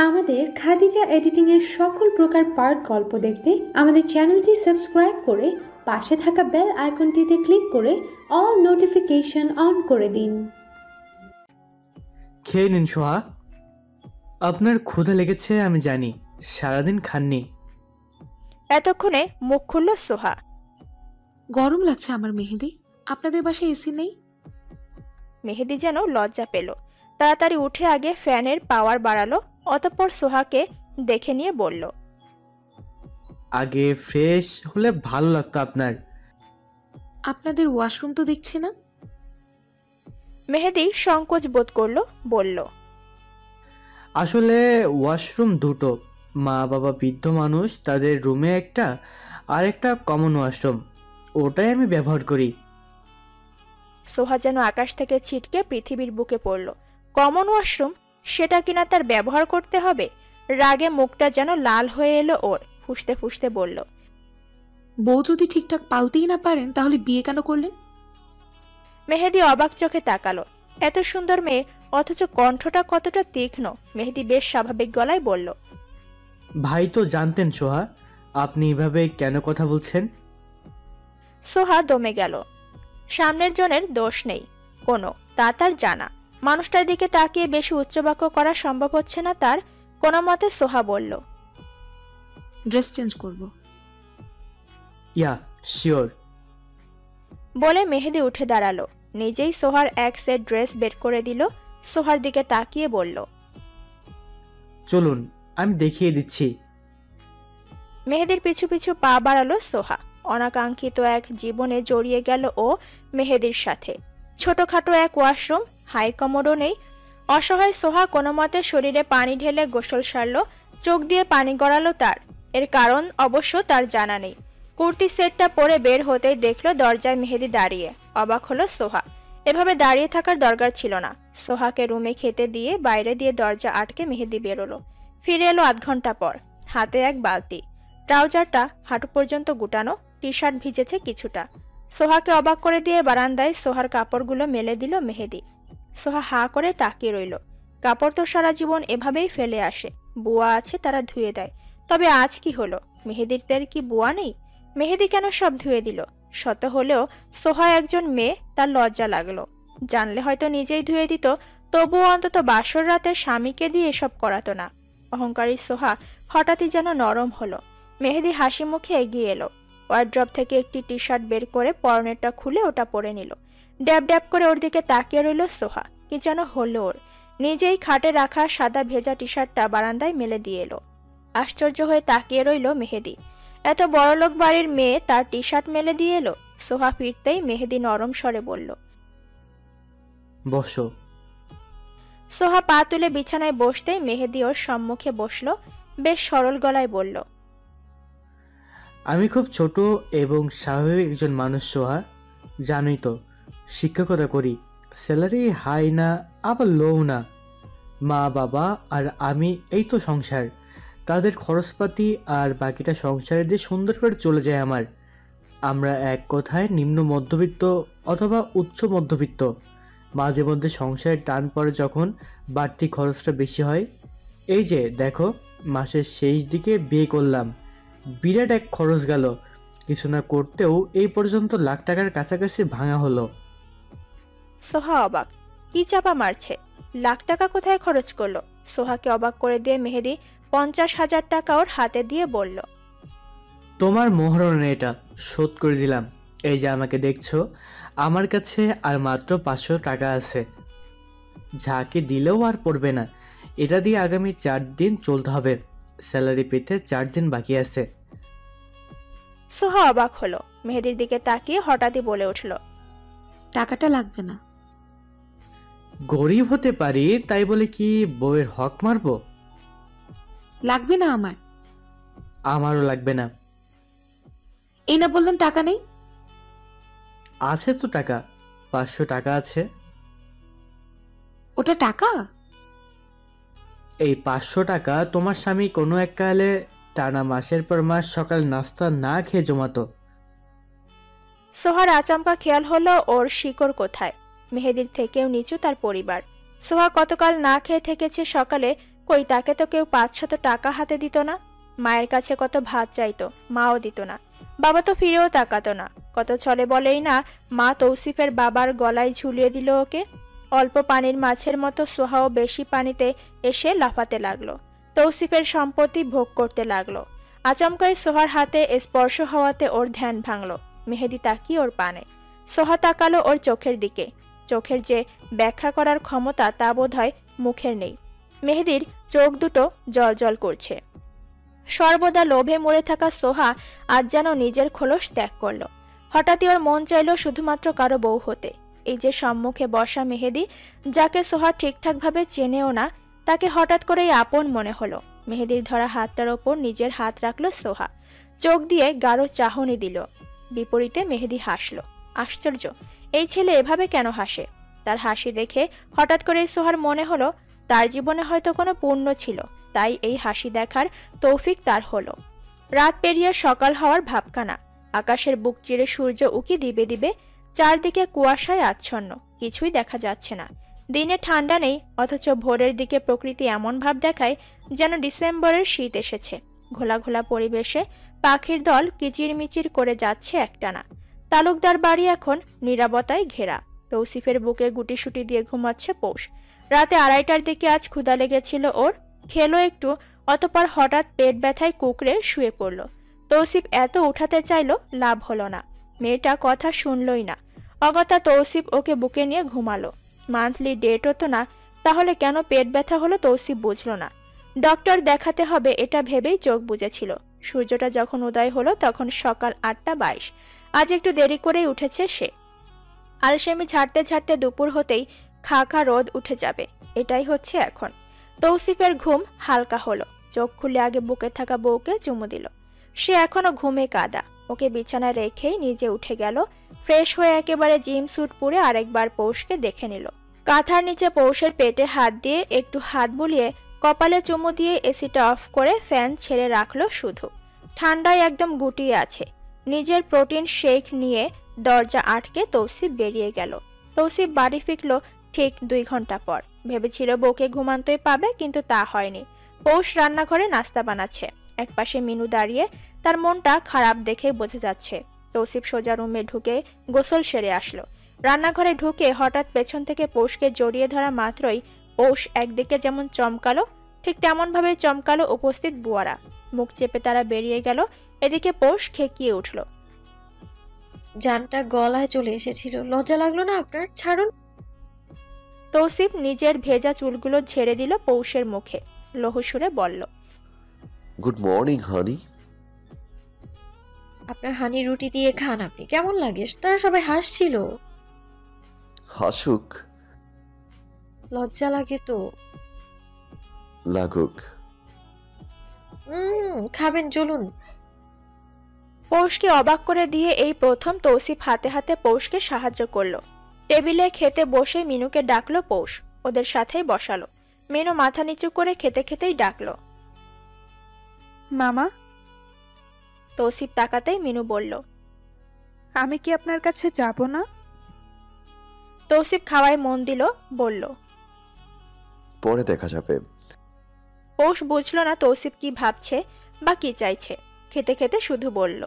আমাদের খাদিজা এডিটিং এর সকল প্রকার পার্ট গল্প দেখতে আমাদের চ্যানেলটি সাবস্ক্রাইব করে পাশে থাকা বেল আইকনটিতে ক্লিক করে অল নোটিফিকেশন অন করে দিন। খেয়ে নিন সোহা, আপনার ক্ষুধা লেগেছে আমি জানি, সারাদিন খাননি। এতক্ষণে মুখ খুলল সোহা। গরম লাগছে আমার মেহেদি, আপনাদের বাসায় এসি নেই? মেহেদি যেন লজ্জা পেল, তাড়াতাড়ি উঠে আগে ফ্যানের পাওয়ার বাড়ালো, অতঃপর সোহাকে দেখে নিয়ে বলল, আগে ফ্রেশ হলে ভালো লাগতো আপনার। আপনাদের ওয়াশরুম তো দেখছি না। মেহেদি সংকোচ বোধ করলো, বলল, আসলে ওয়াশরুম দুটো, মা বাবা বৃদ্ধ মানুষ, তাদের রুমে একটা আর একটা কমন ওয়াশরুম, ওটাই আমি ব্যবহার করি। সোহা যেন আকাশ থেকে ছিটকে পৃথিবীর বুকে পড়ল। কমন ওয়াশরুম, সেটা কিনা তার ব্যবহার করতে হবে? রাগে মুখটা যেন লাল হয়ে এলো ওর, ফুঁসতে ফুঁসতে বলল, বউ যদি ঠিকঠাক পালতেই না পারেন তাহলে বিয়ে কেন করলেন? মেহেদি অবাক চোখে তাকালো। এত সুন্দর মেয়ে, অথচ কণ্ঠটা কতটা তীক্ষ্ণ। মেহেদি বেশ স্বাভাবিক গলায় বলল, ভাই তো জানতেন সোহা, আপনি এভাবে কেন কথা বলছেন? সোহা দমে গেল। সামনের জনের দোষ নেই কোনো, তা তার জানা। মানুষটার দিকে তাকিয়ে বেশি উচ্চবাক্য করা সম্ভব হচ্ছে না তার। কোনো মতে সোহা বলল, ড্রেস চেঞ্জ করব। Yeah sure. বলে মেহেদি উঠে দাঁড়ালো, নিজেই সোহার এক সেট ড্রেস বের করে দিল। সোহার দিকে তাকিয়ে বলল, চলুন আমি দেখিয়ে দিচ্ছি। মেহেদির পিছু পিছু পা বাড়ালো সোহা। অনাকাঙ্ক্ষিত এক জীবনে জড়িয়ে গেল ও মেহেদির সাথে। ছোটখাটো এক ওয়াশরুম, হাই কমোডও নেই। অসহায় সোহা কোনো মতে শরীরে পানি ঢেলে গোসল সারল, চোখ দিয়ে পানি গড়ালো তার। এর কারণ অবশ্য তার জানা নেই। কুর্তি সেটটা পরে বের হতেই দেখলো দরজায় মেহেদি দাঁড়িয়ে। অবাক হলো সোহা, এভাবে দাঁড়িয়ে থাকার দরকার ছিল না। সোহাকে রুমে খেতে দিয়ে বাইরে দিয়ে দরজা আটকে মেহেদি বেরোলো। ফিরে এলো আধ ঘন্টা পর, হাতে এক বালতি, ট্রাউজারটা হাঁটু পর্যন্ত গুটানো, টি শার্ট ভিজেছে কিছুটা। সোহাকে অবাক করে দিয়ে বারান্দায় সোহার কাপড়গুলো মেলে দিল মেহেদি। সোহা হা করে তাকিয়ে রইল। কাপড় তো সারা জীবন এভাবেই ফেলে আসে, বুয়া আছে তারা ধুয়ে দেয়। তবে আজ কি হলো? মেহেদির কি বুয়া নেই? মেহেদি কেন সব ধুয়ে দিল? শত হলেও সোহা একজন মেয়ে, তার লজ্জা লাগলো। জানলে হয়তো নিজেই ধুয়ে দিত, তবুও অন্তত বাসর রাতে স্বামীকে দিয়ে এসব করাতো না। অহংকারী সোহা হঠাৎই যেন নরম হলো। মেহেদি হাসি মুখে এগিয়ে এলো। ওয়ার্ড্রপ থেকে একটি টি শার্ট বের করে পরনেরটা খুলে ওটা পরে নিল। ড্যাব ড্যাব করে ওর দিকে তাকিয়ে রইল সোহা। কি যেন হলো ওর। নিজেই খাটে রাখা সাদা ভেজা টি শার্টটা বারান্দায় মেলে দিয়ে এলো। আশ্চর্য হয়ে তাকিয়ে রইল মেহেদি। এত বড়লোক বাড়ির মেয়ে তার টি শার্ট মেলে দিয়ে এলো। সোহা ফিরতেই মেহেদি নরম স্বরে বলল, বসো। সোহা পা তুলে বিছানায় বসতেই মেহেদি ওর সম্মুখে বসলো। বেশ সরল গলায় বলল, আমি খুব ছোট এবং স্বাভাবিক একজন মানুষ সোহা, জানোই তো, শিক্ষকতা করি। স্যালারি হাই না আবার লো না। মা বাবা আর আমি, এই তো সংসার। তাদের খরচপাতি আর বাকিটা সংসারে দিয়ে সুন্দর করে চলে যায় আমার। আমরা এক কথায় নিম্ন মধ্যবিত্ত অথবা উচ্চ মধ্যবিত্ত। মাঝে মধ্যে সংসারে টান পড়ে যখন বাড়তি খরচটা বেশি হয়। এই যে দেখো, মাসের শেষ দিকে বিয়ে করলাম, বিরাট এক খরচ গেল। কিছু না করতেও এই পর্যন্ত লাখ টাকার কাছাকাছি ভাঙা হলো। সোহা অবাক, কি চাপা মারছে? লাখ টাকা কোথায় খরচ করলো? সোহাকে অবাক করে দিয়ে মেহেদি 50,000 টাকা ওর হাতে দিয়ে বলল, তোমার মোহরণে এটা শোধ করে দিলাম। এই যে আমাকে দেখছো, আমার কাছে আর মাত্র 500 টাকা আছে। যাকে দিলেও আর পড়বে না। এটা দিয়ে আগামী 4 দিন চলতে হবে। স্যালারি পেতে 4 দিন বাকি আছে। সোহা অবাক হলো। মেহেদির দিকে তাকিয়ে হঠাৎই বলে উঠল, টাকাটা লাগবে না। গরিব হতে পারি তাই বলে কি বউয়ের হক মারবো? লাগবে না আমার। আমারও লাগবে না। এই না বললাম টাকা নেই? আছে তো টাকা, 500 টাকা আছে। ওটা টাকা? এই 500 টাকা তোমার স্বামী কোনো এক কালে টানা মাসের পর মাস সকাল নাস্তা না খেয়ে জমাতো। সোহার আচমকা খেয়াল হলো ওর শিকড় কোথায়। মেহেদির থেকেও নিচু তার পরিবার। সোহা কতকাল না খেয়ে থেকেছে, সকালে কই তাকে তো কেউ 500 টাকা হাতে দিত না। মায়ের কাছে কত ভাত চাইতো, মাও দিত না। বাবা তো ফিরেও তাকাতো না। কত ছলে বলেই না মা তৌসিফের বাবার গলায় ঝুলিয়ে দিল ওকে। অল্প পানির মাছের মতো সোহাও বেশি পানিতে এসে লাফাতে লাগলো, তৌসিফের সম্পত্তি ভোগ করতে লাগলো। আচমকাই সোহার হাতে স্পর্শ হওয়াতে ওর ধ্যান ভাঙলো। মেহেদি তাকিয়ে ওর পানে। সোহা তাকালো ওর চোখের দিকে। চোখের যে ব্যাখ্যা করার ক্ষমতা তা বোধহয় মুখের নেই। মেহেদির চোখ দুটো জল করছে। সর্বদা লোভে মরে থাকা সোহা আজ যেন নিজের খোলস ত্যাগ করলো। হঠাৎই ওর মন চাইল শুধুমাত্র কারো বউ হতে। এই যে সম্মুখে বসা মেহেদি, যাকে সোহা ঠিকঠাকভাবে চেনেও না, তাকে হঠাৎ করেই আপন মনে হলো। মেহেদির ধরা হাতটার ওপর নিজের হাত রাখলো সোহা, চোখ দিয়ে গাঢ় চাহনি দিল। বিপরীতে মেহেদি হাসলো। আশ্চর্য, এই ছেলে এভাবে কেন হাসে? তার হাসি দেখে হঠাৎ করেই সোহার মনে হলো তার জীবনে হয়তো কোনো পুণ্য ছিল, তাই এই হাসি দেখার তৌফিক তার হলো। রাত পেরিয়ে সকাল হওয়ার ভাবখানা। আকাশের বুক চিরে সূর্য উকি দিবে দিবে। চারদিকে কুয়াশায় আচ্ছন্ন, কিছুই দেখা যাচ্ছে না। দিনে ঠান্ডা নেই, অথচ ভোরের দিকে প্রকৃতি এমন ভাব দেখায় যেন ডিসেম্বরের শীত এসেছে। ঘোলা ঘোলা পরিবেশে পাখির দল কিচিরমিচির করে যাচ্ছে একটানা। তালুকদার বাড়ি এখন নীরবতায় ঘেরা। তৌসিফের বুকে গুটিসুটি দিয়ে ঘুমাচ্ছে পৌষ। রাতে 2:30টার দিকে আজ ক্ষুধা লেগেছিল ওর, খেলো একটু, অতঃপর হঠাৎ পেট ব্যথায় কুকড়ে শুয়ে পড়ল। তৌসিফ এত উঠাতে চাইল, লাভ হলো না। মেয়েটা কথা শুনলই না। অগত্যা তৌসিফ ওকে বুকে নিয়ে ঘুমালো। মান্থলি ডেটও তো না, তাহলে কেন পেট ব্যথা হলো তৌসিফ বুঝল না। ডক্টর দেখাতে হবে এটা ভেবেই চোখ বুজেছিল। সূর্যটা যখন উদয় হলো তখন সকাল 8:22। আজ একটু দেরি করেই উঠেছে সে। আলসেমি ঝাড়তে ঝাড়তে দুপুর হতেই খা রোদ উঠে যাবে, এটাই হচ্ছে এখন। তৌসিফের ঘুম হালকা হলো। চোখ খুলে আগে বুকে থাকা বউকে চুমু দিল। সে এখনো ঘুমে কাদা। ওকে বিছানায় রেখেই নিজে উঠে গেল। ফ্রেশ হয়ে একেবারে জিম স্যুট পরে আরেকবার পৌষকে দেখে নিল। কাঁথার নিচে পৌষের পেটে হাত দিয়ে একটু হাত বুলিয়ে কপালে চুমু দিয়ে এসিটা অফ করে ফ্যান ছেড়ে রাখলো শুধু। ঠান্ডায় একদম গুটিয়ে আছে। নিজের প্রোটিন শেক নিয়ে দরজা আটকে তৌসিফ বেরিয়ে গেল। তৌসিফ বাড়ি ফিরল ঠিক 2 ঘন্টা পর। ভেবেছিল বউকে ঘুমান্তই পাবে, কিন্তু তা হয়নি। পৌষ রান্নাঘরে নাস্তা বানাচ্ছে। একপাশে মিনু দাঁড়িয়ে, তার মনটা খারাপ দেখে বোঝা যাচ্ছে। তৌসিফ সোজা রুমে ঢুকে গোসল সেরে আসলো। রান্নাঘরে ঢুকে হঠাৎ পেছন থেকে পৌষকে জড়িয়ে ধরা মাত্রই পৌষ একদিকে যেমন চমকালো, ঠিক তেমন ভাবে চমকালো উপস্থিত বুয়ারা। মুখ চেপে তারা বেরিয়ে গেল। এদিকে পৌষ খেকিয়ে উঠল। জানটা গলায় চলে এসেছিল, লজ্জা লাগলো না আপনার? ছাড়ুন। তৌসিফ নিজের ভেজা চুলগুলো ঝেড়ে দিল পৌষের মুখে। লহু সুরে বলল, গুড মর্নিং হানি। আপনার হানি রুটি দিয়ে খান আপনি, কেমন লাগে? তারা সবাই হাসছিল। হাসুক, লজ্জা লাগে তো। লাগুক। খাবেন, চলুন। পৌষকে অবাক করে দিয়ে এই প্রথম তৌসিফ হাতে হাতে পৌষকে সাহায্য করলো। টেবিলে খেতে বসে মিনুকে ডাকলো পৌষ, ওদের সাথেই বসালো। মিনু মাথা নিচু করে খেতে খেতেই ডাকলো, মামা। তৌসিফ তাকাতেই মিনু বলল, আমি কি আপনার কাছে যাব না? তৌসিফ খাওয়ায় মন দিল, বলল, পরে দেখা যাবে। পৌষ বুঝলো না তৌসিফ কি ভাবছে বা কি চাইছে। খেতে খেতে শুধু বলল,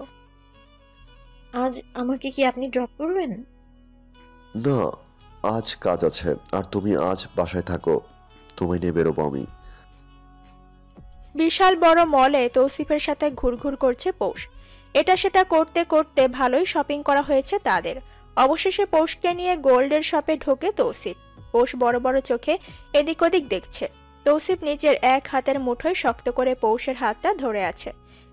আজ আমাকে কি আপনি ড্রপ করবেন? না, আজ কাজ আছে, আর তুমি আজ বাসায় থাকো, তোমায় নিয়ে বেরোবো আমি। বিশাল বড় মলে তৌসিফের সাথে ঘুরঘুর করছে পৌষ। এটা সেটা করতে করতে ভালোই শপিং করা হয়েছে তাদের। অবশেষে পৌষকে নিয়ে গোল্ডের শপে ঢোকে তৌসিফ। পৌষ বড় বড় চোখে এদিক ওদিক দেখছে। তৌসিফ নিজের এক হাতের মুঠোয় শক্ত করে পৌষের হাতটা ধরে আছে।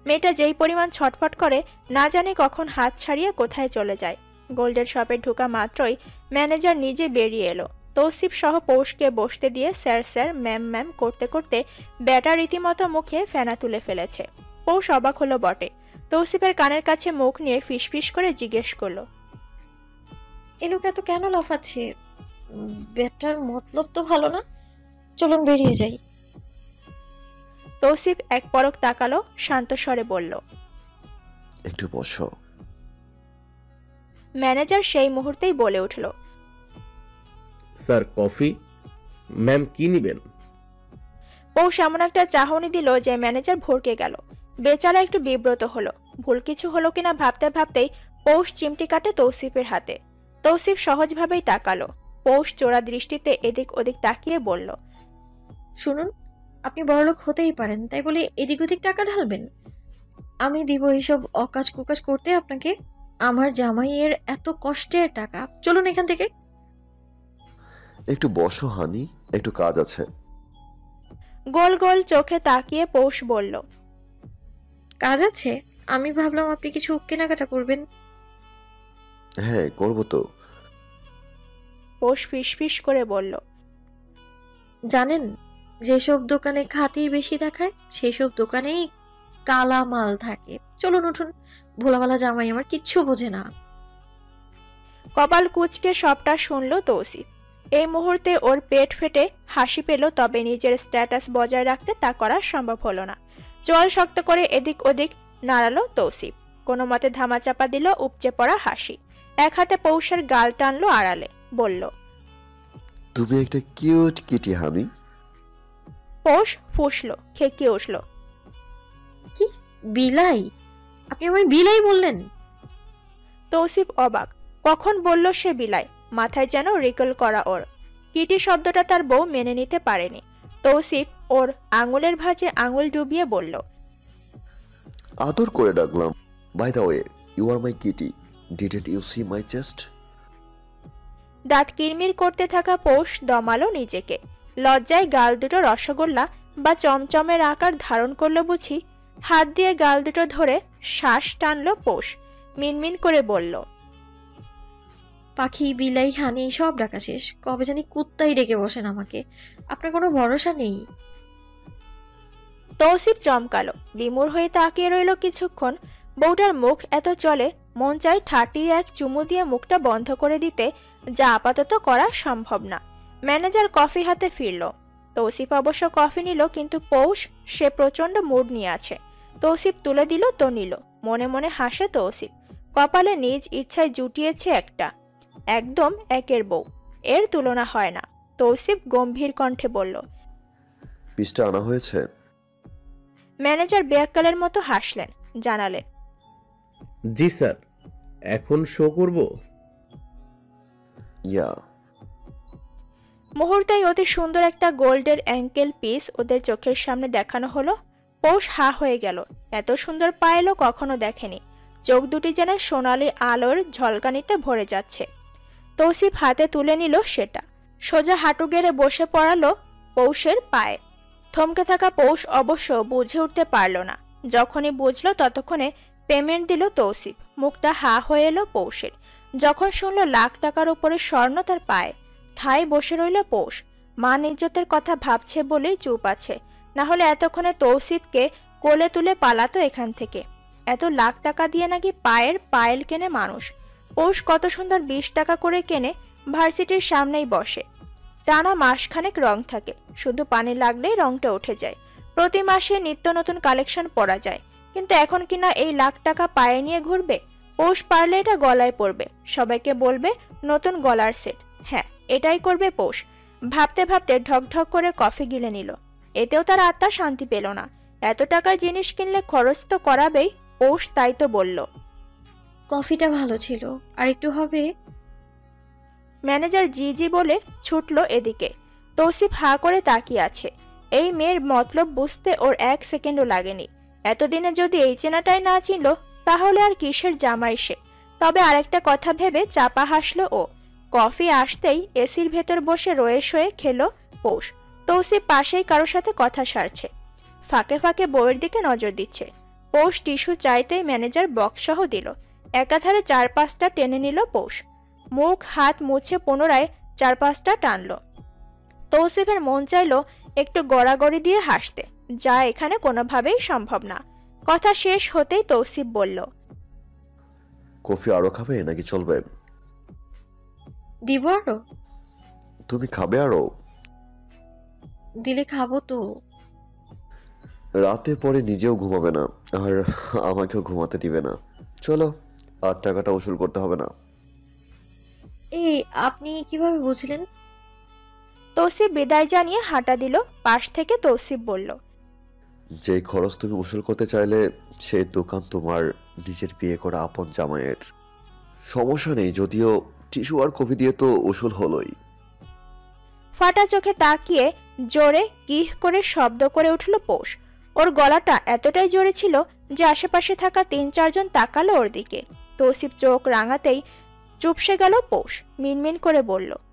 মেয়েটা যেই পরিমাণ ছটফট করে, না জানি কখন হাত ছাড়িয়ে কোথায় চলে যায়। গোল্ডের শপে ঢোকা মাত্রই ম্যানেজার নিজে বেরিয়ে এলো। তৌসিফ সহ পৌষকে বসতে দিয়ে স্যার স্যার ম্যাম ম্যাম করতে করতে ব্যাটা রীতিমতো মুখে ফেনা তুলে ফেলেছে। পৌষ অবাক হলো বটে। তৌসিফের কানের কাছে মুখ নিয়ে ফিসফিস করে জিজ্ঞেস করলো, এ লোক এত কেন লাফাচ্ছে? ব্যাটার মতলব তো ভালো না। চলুন বেরিয়ে যাই। তৌসিফ এক পলক তাকালো, শান্ত স্বরে বলল, একটু বসো। ম্যানেজার সেই মুহূর্তেই বলে উঠল, স্যার কফি? ম্যাম কি নিবেন? পৌষ এমন একটা চাহনি দিল যে ম্যানেজার ভরকে গেল। বেচারা একটু বিব্রত হলো। ভুল কিছু হলো কিনা ভাবতে ভাবতেই পৌষ চিমটি কাটে তৌসিফের হাতে। তৌসিফ সহজভাবেই তাকালো। পৌষ চোরা দৃষ্টিতে এদিক ওদিক তাকিয়ে বলল, শুনুন, আপনি বড়লোক হতেই পারেন, তাই বলে এদিক ওদিক টাকা ঢালবেন? আমি দিব এইসব অকাজ কুকাজ করতে আপনাকে? আমার জামাইয়ের এত কষ্টের টাকা। চলুন এখান থেকে। একটু বসো হানি, একটু কাজ আছে। গোল গোল চোখে তাকিয়ে পৌষ বলল, কাজ আছে? আমি ভাবলাম আপনি কিছু কেনাকাটা করবেন। হ্যাঁ করবো তো। পৌষ ফিসফিস করে বলল, জানেন, যেসব দোকানে খাতির বেশি দেখায় সেই সব দোকানেই কালা মাল থাকে। চলুন উঠুন, ভোলাভালা জামাই আমার কিচ্ছু বোঝে না। কপাল কুঁচকে সবটা শুনল তৌসিফ। এই মুহূর্তে ওর পেট ফেটে হাসি পেল, তবে নিজের স্ট্যাটাস বজায় রাখতে তা করা সম্ভব হলো না। চোয়াল শক্ত করে এদিক ওদিক নাড়ালো তৌসিফ। কোনো মতে ধামাচাপা দিল উপচে পড়া হাসি। এক হাতে পৌষের গাল টানলো আড়ালে, বলল, তুমি একটা কিউট কিটি হানি। পৌষ ফুসলো, খেকিয়ে উঠল। কি বিলাই? আপনি আমায় বিলাই বললেন? তৌসিফ অবাক। কখন বলল সে বিলাই? মাথায় যেন রিকল করা ওর। কিটি শব্দটা তার বউ মেনে নিতে পারেনি। তৌসিফ ওর আঙুলের ভাঁজে আঙুল ডুবিয়ে বলল, আদর করে ডাকলাম। By the way, you are my kitty. Didn't you see my chest? দাঁত কিরমির করতে থাকা পৌষ দমালো নিজেকে। লজ্জায় গাল দুটো রসগোল্লা বা চমচমের আকার ধারণ করলো বুঝি। হাত দিয়ে গাল দুটো ধরে শ্বাস টানলো পৌষ। মিনমিন করে বলল, পাখি বিলাই হানি সব ডাকা শেষ। কবে জানি কুত্তাই ডেকে বসেন আমাকে। আপনার কোনো ভরসা নেই। তৌসিফ চমকালো, বিমূঢ় হয়ে তাকিয়ে রইল কিছুক্ষণ। বউটার মুখ এত চলে, মন চাই ঠাটিয়ে এক চুমু দিয়ে মুখটা বন্ধ করে দিতে, যা আপাতত করা সম্ভব না। ম্যানেজার কফি হাতে ফিরল। তৌসিফ অবশ্য কফি নিল, কিন্তু পৌষ সে প্রচন্ড মুড নিয়ে আছে। তৌসিফ তুলে দিল তো নিল। মনে মনে হাসে তৌসিফ। কপালে নিজ ইচ্ছায় জুটিয়েছে একটা, একদম একের বউ, এর তুলনা হয় না। তৌসিফ গম্ভীর কণ্ঠে বলল, পিসটা আনা হয়েছে? ম্যানেজার বেয়াক্কালের মতো হাসলেন, জানালেন, জি স্যার, এখন শো করব। ইয়া। মুহূর্তেই অতি সুন্দর একটা গোল্ডের অ্যাঙ্কেল পিস ওদের চোখের সামনে দেখানো হলো। পৌষ হা হয়ে গেল। এত সুন্দর পায়েলও কখনো দেখেনি। চোখ দুটি যেন সোনালি আলোর ঝলকানিতে ভরে যাচ্ছে। তৌসিফ হাতে তুলে নিল সেটা। সোজা হাঁটু গেড়ে বসে পড়ালো পৌষের পায়ে। থমকে থাকা পৌষ অবশ্য বুঝে উঠতে পারল না। যখনই বুঝলো ততক্ষণে পেমেন্ট দিল তৌসিফ। মুখটা হা হয়ে এলো পৌষের। যখন শুনল লাখ টাকার উপরে স্বর্ণ তার পায়ে, ঠায় বসে রইল পৌষ। মান ইজ্জতের কথা ভাবছে বলেই চুপ আছে, না হলে এতক্ষণে তৌসিফকে কোলে তুলে পালাতো এখান থেকে। এত লাখ টাকা দিয়ে নাকি পায়ের পায়েল কেনে মানুষ। পৌষ কত সুন্দর 20 টাকা করে কেনে, ভার্সিটির সামনেই বসে। টানা মাসখানেক রং থাকে, শুধু পানি লাগলেই রংটা উঠে যায়। প্রতি মাসে নিত্য নতুন কালেকশন পরা যায়, কিন্তু এখন কিনা এই লাখ টাকা পায়ে নিয়ে ঘুরবে। পৌষ পারলে এটা গলায় পরবে, সবাইকে বলবে নতুন গলার সেট। হ্যাঁ, এটাই করবে পৌষ। ভাবতে ভাবতে ঢকঢক করে কফি গিলে নিল। এতেও তার আত্মা শান্তি পেল না। এত টাকার জিনিস কিনলে খরচ তো করাবেই। পৌষ তাই তো বলল, কফিটা ভালো ছিল, আর একটু হবে? ম্যানেজার জি জি বলে ছুটলো এদিকে। তৌসিফ হা করে তাকিয়ে আছে। এই মেয়ের মতলব বুঝতে ওর 1 সেকেন্ডও লাগেনি। এতদিনে যদি এই চেনাটাই না চিনল, তাহলে আর কিসের জামাই সে। তবে আরেকটা কথা ভেবে চাপা হাসলো ও। কফি আসতেই এসির ভেতর বসে রয়ে শয়ে খেলো পৌষ। তৌসিফ পাশেই কারোর সাথে কথা সারছে, ফাঁকে ফাঁকে বউয়ের দিকে নজর দিচ্ছে। পৌষ টিস্যু চাইতেই ম্যানেজার বক্সসহ দিল। একাধারে 4-5টা টেনে নিল পৌষ। মুখ হাত মুছে পুনরায় 4-5টা টানল। তৌসিফের মন চাইল একটু গড়াগড়ি দিয়ে হাসতে, যা এখানে কোনোভাবেই সম্ভব না। কথা শেষ হতেই তৌসিফ বলল, কফি আরো খাবে নাকি চলবে? দিব আরো? তুমি খাবে আরো? দিলে খাবো তো। রাতে পরে নিজেও ঘুমাবে না, আর আমাকেও ঘুমাতে দিবে না। চলো, আর টাকাটা উসুল করতে হবে না। এই আপনি কিভাবে বুঝলেন? তৌসিফ বিদায় জানিয়ে হাঁটা দিল। পাশ থেকে তৌসিফ বলল, যে খরচ তুমি উসুল করতে চাইলে সেই দোকান তোমার নিজের বিয়ে করা আপন জামাইয়ের। সমস্যা নেই, যদিও টিস্যু আর কফি দিয়ে তো উসুল হলোই। ফাটা চোখে তাকিয়ে জোরে কিহ করে শব্দ করে উঠল পৌষ। ওর গলাটা এতটাই জোরে ছিল যে আশেপাশে থাকা ৩-৪ জন তাকালো ওর দিকে। তৌসিফ চোখ রাঙাতেই চুপসে গেল পৌষ। মিনমিন করে বলল,